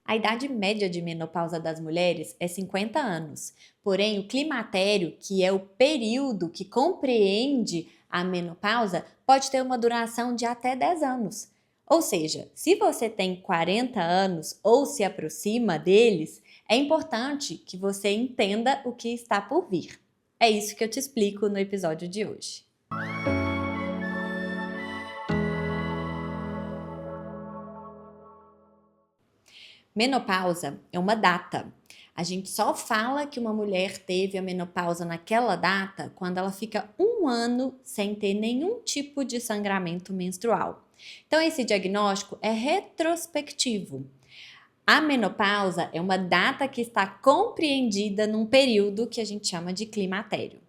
A idade média de menopausa das mulheres é 50 anos, porém o climatério, que é o período que compreende a menopausa, pode ter uma duração de até 10 anos. Ou seja, se você tem 40 anos ou se aproxima deles, é importante que você entenda o que está por vir. É isso que eu te explico no episódio de hoje. Menopausa é uma data. A gente só fala que uma mulher teve a menopausa naquela data quando ela fica um ano sem ter nenhum tipo de sangramento menstrual. Então, esse diagnóstico é retrospectivo. A menopausa é uma data que está compreendida num período que a gente chama de climatério.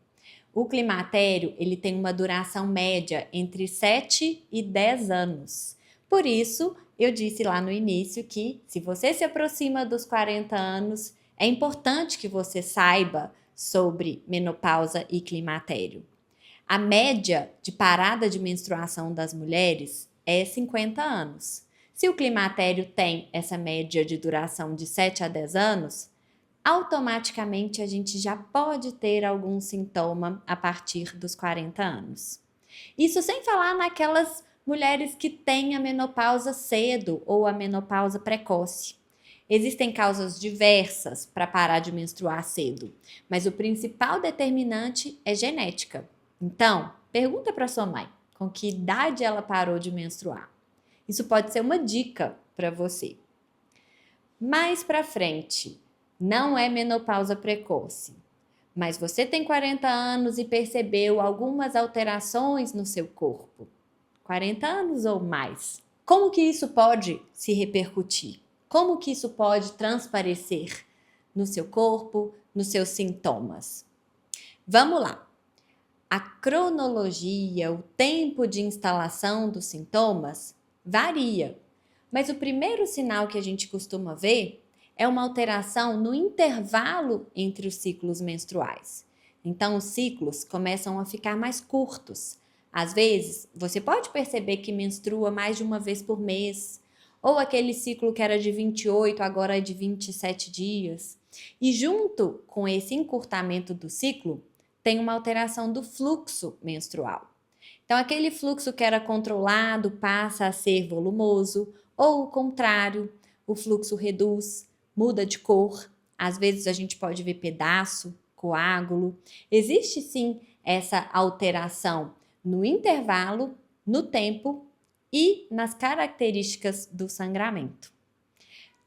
O climatério, ele tem uma duração média entre 7 e 10 anos. Por isso, eu disse lá no início que, se você se aproxima dos 40 anos, é importante que você saiba sobre menopausa e climatério. A média de parada de menstruação das mulheres é 50 anos. Se o climatério tem essa média de duração de 7 a 10 anos, automaticamente a gente já pode ter algum sintoma a partir dos 40 anos. Isso sem falar naquelas mulheres que têm a menopausa cedo ou a menopausa precoce. Existem causas diversas para parar de menstruar cedo, mas o principal determinante é genética. Então, pergunta para sua mãe com que idade ela parou de menstruar. Isso pode ser uma dica para você. Mais para frente, não é menopausa precoce, mas você tem 40 anos e percebeu algumas alterações no seu corpo. 40 anos ou mais. Como que isso pode se repercutir? Como que isso pode transparecer no seu corpo, nos seus sintomas? Vamos lá. A cronologia, o tempo de instalação dos sintomas varia, mas o primeiro sinal que a gente costuma ver é uma alteração no intervalo entre os ciclos menstruais. Então, os ciclos começam a ficar mais curtos. Às vezes, você pode perceber que menstrua mais de uma vez por mês, ou aquele ciclo que era de 28 agora é de 27 dias. E junto com esse encurtamento do ciclo, tem uma alteração do fluxo menstrual. Então, aquele fluxo que era controlado passa a ser volumoso, ou o contrário, o fluxo reduz, muda de cor. Às vezes a gente pode ver pedaço, coágulo. Existe sim essa alteração no intervalo, no tempo e nas características do sangramento.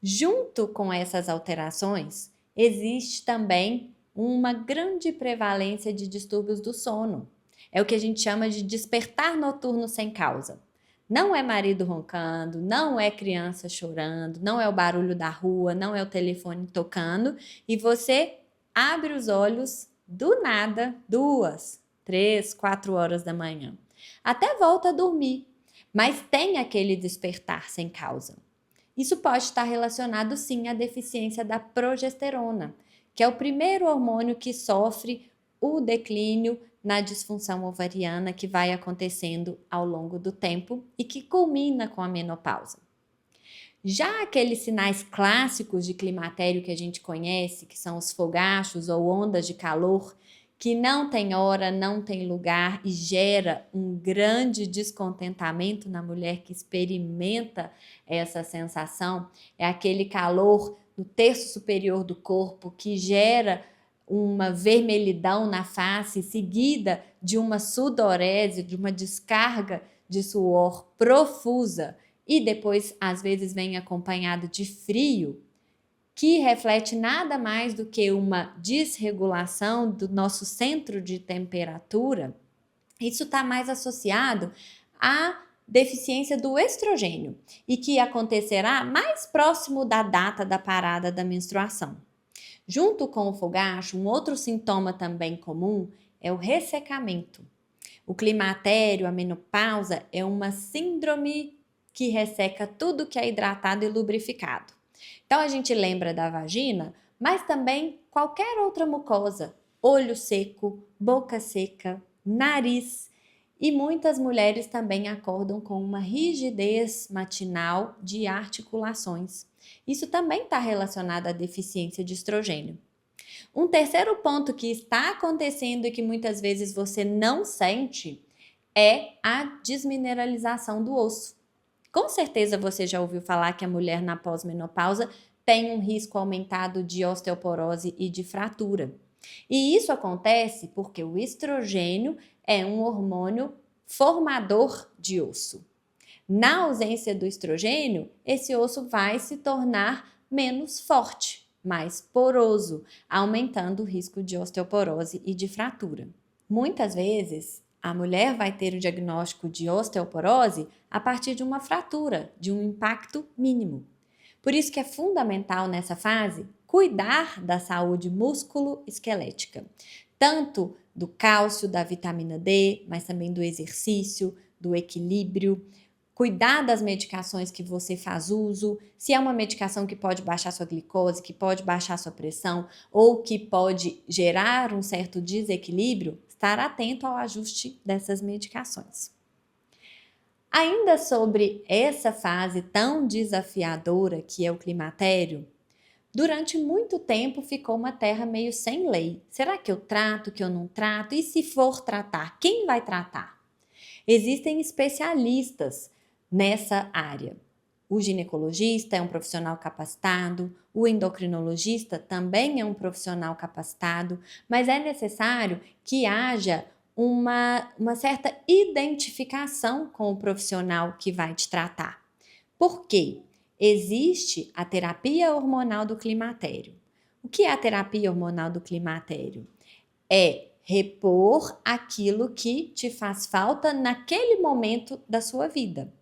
Junto com essas alterações, existe também uma grande prevalência de distúrbios do sono. É o que a gente chama de despertar noturno sem causa. Não é marido roncando, não é criança chorando, não é o barulho da rua, não é o telefone tocando e você abre os olhos do nada, 2, 3, 4 horas da manhã. Até volta a dormir, mas tem aquele despertar sem causa. Isso pode estar relacionado sim à deficiência da progesterona, que é o primeiro hormônio que sofre o declínio na disfunção ovariana que vai acontecendo ao longo do tempo e que culmina com a menopausa. Já aqueles sinais clássicos de climatério que a gente conhece, que são os fogachos ou ondas de calor, que não tem hora, não tem lugar e gera um grande descontentamento na mulher que experimenta essa sensação, é aquele calor no terço superior do corpo que gera uma vermelhidão na face, seguida de uma sudorese, de uma descarga de suor profusa, e depois, às vezes, vem acompanhado de frio, que reflete nada mais do que uma desregulação do nosso centro de temperatura. Isso está mais associado à deficiência do estrogênio e que acontecerá mais próximo da data da parada da menstruação. Junto com o fogacho, um outro sintoma também comum é o ressecamento. O climatério, a menopausa, é uma síndrome que resseca tudo que é hidratado e lubrificado. Então a gente lembra da vagina, mas também qualquer outra mucosa, olho seco, boca seca, nariz E muitas mulheres também acordam com uma rigidez matinal de articulações. Isso também está relacionado à deficiência de estrogênio. Um terceiro ponto que está acontecendo e que muitas vezes você não sente é a desmineralização do osso. Com certeza você já ouviu falar que a mulher na pós-menopausa tem um risco aumentado de osteoporose e de fratura. E isso acontece porque o estrogênio é um hormônio formador de osso. Na ausência do estrogênio, esse osso vai se tornar menos forte, mais poroso, aumentando o risco de osteoporose e de fratura. Muitas vezes, a mulher vai ter o diagnóstico de osteoporose a partir de uma fratura, de um impacto mínimo. Por isso que é fundamental nessa fase cuidar da saúde músculo-esquelética, tanto do cálcio, da vitamina D, mas também do exercício, do equilíbrio, cuidar das medicações que você faz uso, se é uma medicação que pode baixar sua glicose, que pode baixar sua pressão ou que pode gerar um certo desequilíbrio, estar atento ao ajuste dessas medicações. Ainda sobre essa fase tão desafiadora que é o climatério, durante muito tempo ficou uma terra meio sem lei. Será que eu trato, que eu não trato? E se for tratar, quem vai tratar? Existem especialistas nessa área. O ginecologista é um profissional capacitado, o endocrinologista também é um profissional capacitado, mas é necessário que haja uma certa identificação com o profissional que vai te tratar. Por quê? Existe a terapia hormonal do climatério. O que é a terapia hormonal do climatério? É repor aquilo que te faz falta naquele momento da sua vida.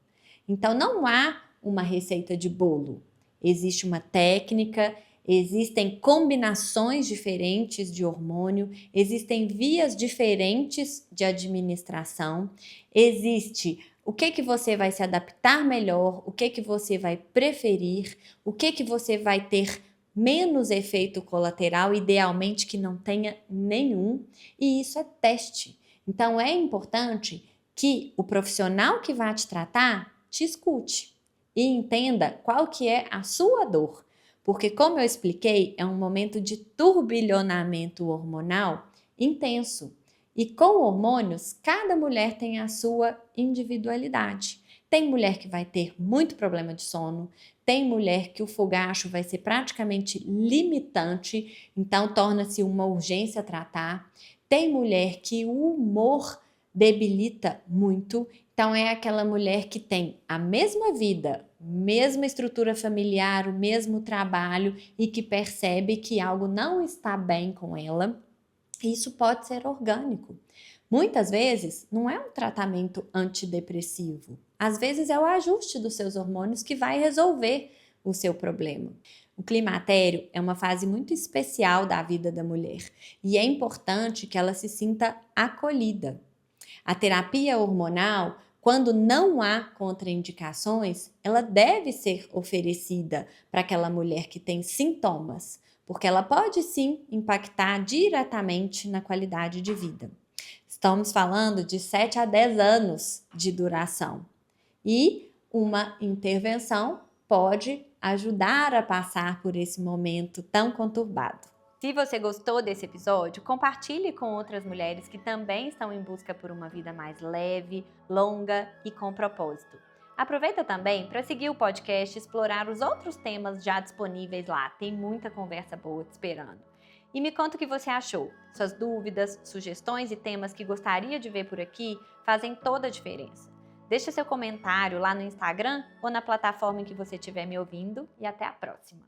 Então, não há uma receita de bolo. Existe uma técnica, existem combinações diferentes de hormônio, existem vias diferentes de administração, existe o que você vai se adaptar melhor, o que você vai preferir, o que você vai ter menos efeito colateral, idealmente que não tenha nenhum, e isso é teste. Então é importante que o profissional que vai te tratar te escute e entenda qual que é a sua dor, porque como eu expliquei, é um momento de turbilhonamento hormonal intenso. E com hormônios, cada mulher tem a sua individualidade. Tem mulher que vai ter muito problema de sono, tem mulher que o fogacho vai ser praticamente limitante, então torna-se uma urgência tratar. Tem mulher que o humor debilita muito, então é aquela mulher que tem a mesma vida, mesma estrutura familiar, o mesmo trabalho e que percebe que algo não está bem com ela. Isso pode ser orgânico. Muitas vezes não é um tratamento antidepressivo. Às vezes é o ajuste dos seus hormônios que vai resolver o seu problema. O climatério é uma fase muito especial da vida da mulher e é importante que ela se sinta acolhida. A terapia hormonal, quando não há contraindicações, ela deve ser oferecida para aquela mulher que tem sintomas, porque ela pode sim impactar diretamente na qualidade de vida. Estamos falando de 7 a 10 anos de duração e uma intervenção pode ajudar a passar por esse momento tão conturbado. Se você gostou desse episódio, compartilhe com outras mulheres que também estão em busca por uma vida mais leve, longa e com propósito. Aproveita também para seguir o podcast e explorar os outros temas já disponíveis lá. Tem muita conversa boa te esperando. E me conta o que você achou. Suas dúvidas, sugestões e temas que gostaria de ver por aqui fazem toda a diferença. Deixe seu comentário lá no Instagram ou na plataforma em que você estiver me ouvindo e até a próxima!